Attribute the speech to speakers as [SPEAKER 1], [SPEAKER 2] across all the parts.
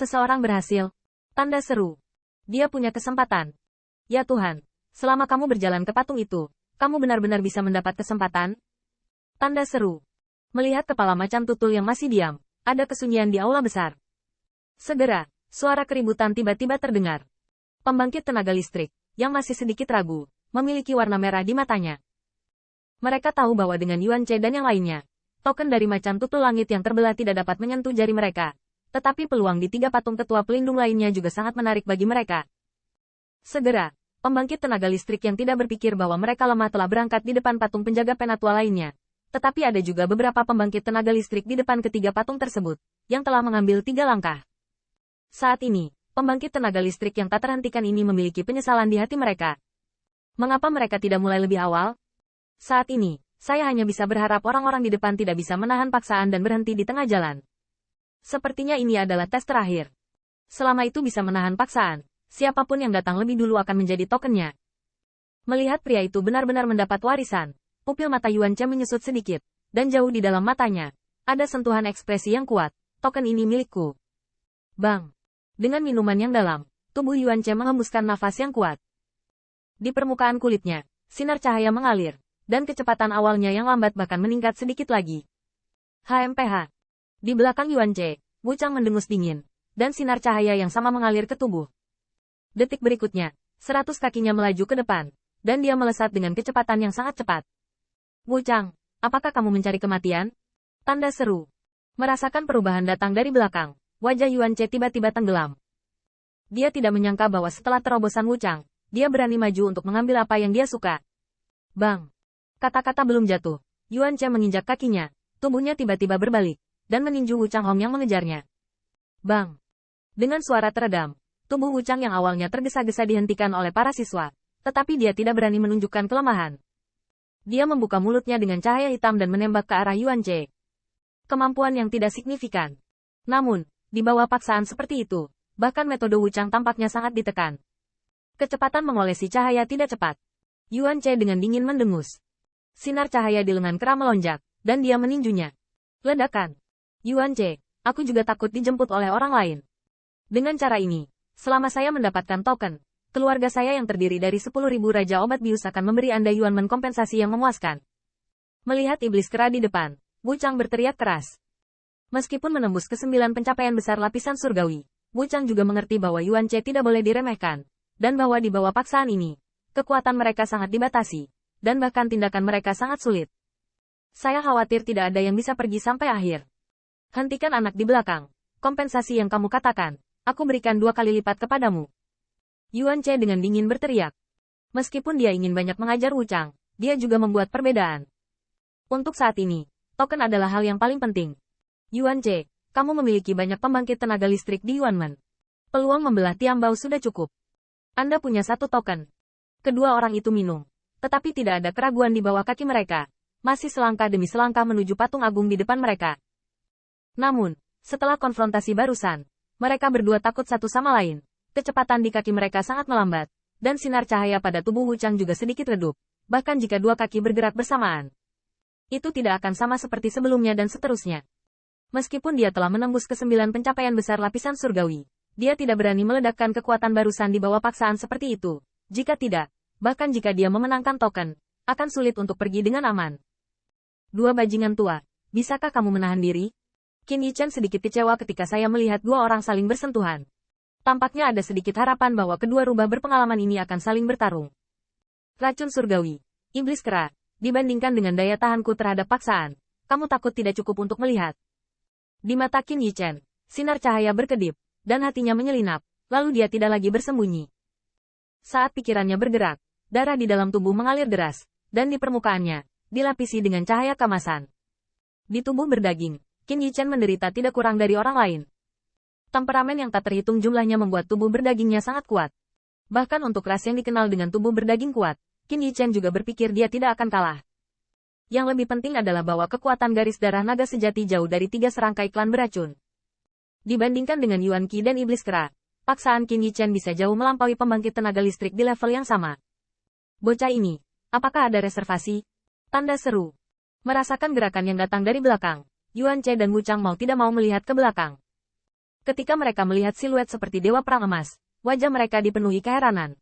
[SPEAKER 1] Seseorang berhasil. Tanda seru. Dia punya kesempatan. Ya Tuhan, selama kamu berjalan ke patung itu, kamu benar-benar bisa mendapat kesempatan? Tanda seru. Melihat kepala macan tutul yang masih diam, ada kesunyian di aula besar. Segera, suara keributan tiba-tiba terdengar. Pembangkit tenaga listrik, yang masih sedikit ragu, memiliki warna merah di matanya. Mereka tahu bahwa dengan Yuan Che dan yang lainnya, token dari macan tutul langit yang terbelah tidak dapat menyentuh jari mereka. Tetapi peluang di 3 patung tetua pelindung lainnya juga sangat menarik bagi mereka. Segera, pembangkit tenaga listrik yang tidak berpikir bahwa mereka lemah telah berangkat di depan patung penjaga penatua lainnya. Tetapi ada juga beberapa pembangkit tenaga listrik di depan ketiga patung tersebut, yang telah mengambil 3 langkah. Saat ini, pembangkit tenaga listrik yang tak terhentikan ini memiliki penyesalan di hati mereka. Mengapa mereka tidak mulai lebih awal? Saat ini, saya hanya bisa berharap orang-orang di depan tidak bisa menahan paksaan dan berhenti di tengah jalan. Sepertinya ini adalah tes terakhir. Selama itu bisa menahan paksaan, siapapun yang datang lebih dulu akan menjadi tokennya. Melihat pria itu benar-benar mendapat warisan, pupil mata Yuan Che menyusut sedikit, dan jauh di dalam matanya, ada sentuhan ekspresi yang kuat, token ini milikku. Bang! Dengan minuman yang dalam, tubuh Yuan Che menghembuskan nafas yang kuat. Di permukaan kulitnya, sinar cahaya mengalir, dan kecepatan awalnya yang lambat bahkan meningkat sedikit lagi. HMPH. Di belakang Yuan Che, Wu Chang mendengus dingin, dan sinar cahaya yang sama mengalir ke tubuh. Detik berikutnya, 100 kakinya melaju ke depan, dan dia melesat dengan kecepatan yang sangat cepat. Wu Chang, apakah kamu mencari kematian? Tanda seru. Merasakan perubahan datang dari belakang, wajah Yuan Che tiba-tiba tenggelam. Dia tidak menyangka bahwa setelah terobosan Wu Chang, dia berani maju untuk mengambil apa yang dia suka. Bang! Kata-kata belum jatuh, Yuan Che menginjak kakinya, tubuhnya tiba-tiba berbalik, dan meninju Wu Chang Hong yang mengejarnya. Bang! Dengan suara teredam, tubuh Wu Chang yang awalnya tergesa-gesa dihentikan oleh para siswa, tetapi dia tidak berani menunjukkan kelemahan. Dia membuka mulutnya dengan cahaya hitam dan menembak ke arah Yuan Che. Kemampuan yang tidak signifikan. Namun, di bawah paksaan seperti itu, bahkan metode Wu Chang tampaknya sangat ditekan. Kecepatan mengolesi cahaya tidak cepat. Yuan Che dengan dingin mendengus. Sinar cahaya di lengan kera melonjak, dan dia meninjunya. Ledakan. Yuan Che, aku juga takut dijemput oleh orang lain. Dengan cara ini, selama saya mendapatkan token, keluarga saya yang terdiri dari 10.000 Raja Obat Bius akan memberi Anda Yuanmen kompensasi yang memuaskan. Melihat iblis kera di depan, Wu Chang berteriak keras. Meskipun menembus ke-9 pencapaian besar lapisan surgawi, Wu Chang juga mengerti bahwa Yuan Che tidak boleh diremehkan, dan bahwa di bawah paksaan ini, kekuatan mereka sangat dibatasi, dan bahkan tindakan mereka sangat sulit. Saya khawatir tidak ada yang bisa pergi sampai akhir. Hentikan anak di belakang. Kompensasi yang kamu katakan, aku berikan 2 kali lipat kepadamu. Yuan Che dengan dingin berteriak. Meskipun dia ingin banyak mengajar Wu Chang, dia juga membuat perbedaan. Untuk saat ini, token adalah hal yang paling penting. Yuan Che, kamu memiliki banyak pembangkit tenaga listrik di Yuanmen. Peluang membelah Tiambao sudah cukup. Anda punya 1 token. Kedua orang itu minum. Tetapi tidak ada keraguan di bawah kaki mereka. Masih selangkah demi selangkah menuju patung agung di depan mereka. Namun, setelah konfrontasi barusan, mereka berdua takut satu sama lain. Kecepatan di kaki mereka sangat melambat, dan sinar cahaya pada tubuh Wu Chang juga sedikit redup, bahkan jika 2 kaki bergerak bersamaan. Itu tidak akan sama seperti sebelumnya dan seterusnya. Meskipun dia telah menembus ke-9 pencapaian besar lapisan surgawi, dia tidak berani meledakkan kekuatan barusan di bawah paksaan seperti itu. Jika tidak, bahkan jika dia memenangkan token, akan sulit untuk pergi dengan aman. 2 bajingan tua, bisakah kamu menahan diri? Qin Yichen sedikit kecewa ketika saya melihat 2 orang saling bersentuhan. Tampaknya ada sedikit harapan bahwa kedua rubah berpengalaman ini akan saling bertarung. Racun surgawi, iblis kera, dibandingkan dengan daya tahanku terhadap paksaan, kamu takut tidak cukup untuk melihat. Di mata Qin Yichen, sinar cahaya berkedip, dan hatinya menyelinap, lalu dia tidak lagi bersembunyi. Saat pikirannya bergerak, darah di dalam tubuh mengalir deras, dan di permukaannya, dilapisi dengan cahaya kemasan. Di tubuh berdaging, Qin Yichen menderita tidak kurang dari orang lain. Temperamen yang tak terhitung jumlahnya membuat tubuh berdagingnya sangat kuat. Bahkan untuk ras yang dikenal dengan tubuh berdaging kuat, Qin Yichen juga berpikir dia tidak akan kalah. Yang lebih penting adalah bahwa kekuatan garis darah naga sejati jauh dari 3 serangkai klan beracun. Dibandingkan dengan Yuan Qi dan iblis kera, paksaan Qin Yichen bisa jauh melampaui pembangkit tenaga listrik di level yang sama. Bocah ini, apakah ada reservasi? Tanda seru. Merasakan gerakan yang datang dari belakang, Yuan Che dan Wu Chang mau tidak mau melihat ke belakang. Ketika mereka melihat siluet seperti dewa perang emas, wajah mereka dipenuhi keheranan.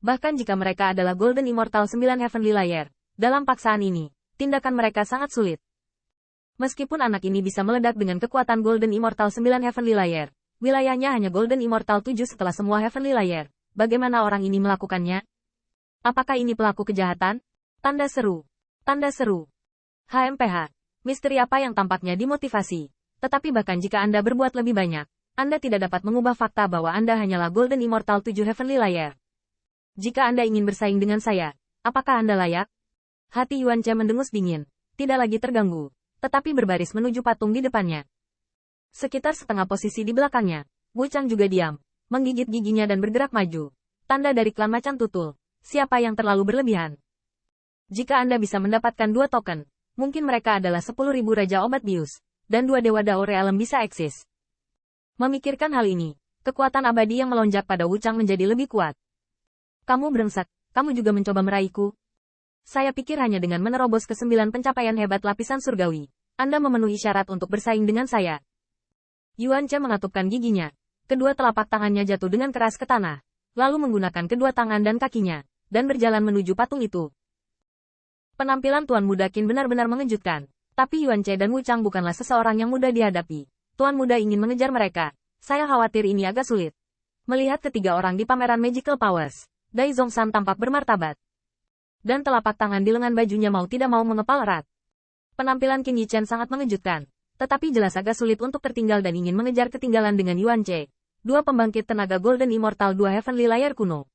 [SPEAKER 1] Bahkan jika mereka adalah Golden Immortal 9 Heavenly Layer, dalam paksaan ini, tindakan mereka sangat sulit. Meskipun anak ini bisa meledak dengan kekuatan Golden Immortal 9 Heavenly Layer, wilayahnya hanya Golden Immortal 7 setelah semua Heavenly Layer. Bagaimana orang ini melakukannya? Apakah ini pelaku kejahatan? Tanda seru. Tanda seru. HMPH. Misteri apa yang tampaknya dimotivasi? Tetapi bahkan jika Anda berbuat lebih banyak, Anda tidak dapat mengubah fakta bahwa Anda hanyalah Golden Immortal 7 Heavenly Layer. Jika Anda ingin bersaing dengan saya, apakah Anda layak? Hati Yuan Che mendengus dingin, tidak lagi terganggu, tetapi berbaris menuju patung di depannya. Sekitar setengah posisi di belakangnya, Wu Chang juga diam, menggigit giginya dan bergerak maju. Tanda dari klan macan tutul, siapa yang terlalu berlebihan? Jika Anda bisa mendapatkan 2 token, mungkin mereka adalah 10.000 Raja Obat Bius, dan 2 Dewa Dao Realem bisa eksis. Memikirkan hal ini, kekuatan abadi yang melonjak pada Wu Chang menjadi lebih kuat. Kamu brengsek, kamu juga mencoba meraihku. Saya pikir hanya dengan menerobos ke 9 pencapaian hebat lapisan surgawi, Anda memenuhi syarat untuk bersaing dengan saya. Yuan Che mengatupkan giginya. Kedua telapak tangannya jatuh dengan keras ke tanah, lalu menggunakan kedua tangan dan kakinya, dan berjalan menuju patung itu. Penampilan Tuan Muda Qin benar-benar mengejutkan. Tapi Yuan Che dan Wu Chang bukanlah seseorang yang mudah dihadapi. Tuan Muda ingin mengejar mereka. Saya khawatir ini agak sulit. Melihat ketiga orang di pameran Magical Powers, Dai Zhongshan tampak bermartabat. Dan telapak tangan di lengan bajunya mau tidak mau mengepal erat. Penampilan Qin Yichen sangat mengejutkan. Tetapi jelas agak sulit untuk tertinggal dan ingin mengejar ketinggalan dengan Yuan Che. 2 pembangkit tenaga Golden Immortal 2 Heavenly Layer kuno.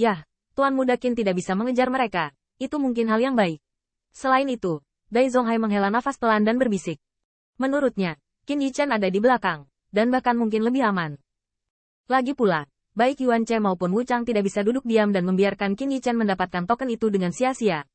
[SPEAKER 1] Yah, Tuan Muda Qin tidak bisa mengejar mereka. Itu mungkin hal yang baik. Selain itu, Dai Zonghai menghela nafas pelan dan berbisik. Menurutnya, Qin Yichen ada di belakang, dan bahkan mungkin lebih aman. Lagi pula, baik Yuan Che maupun Wu Chang tidak bisa duduk diam dan membiarkan Qin Yichen mendapatkan token itu dengan sia-sia.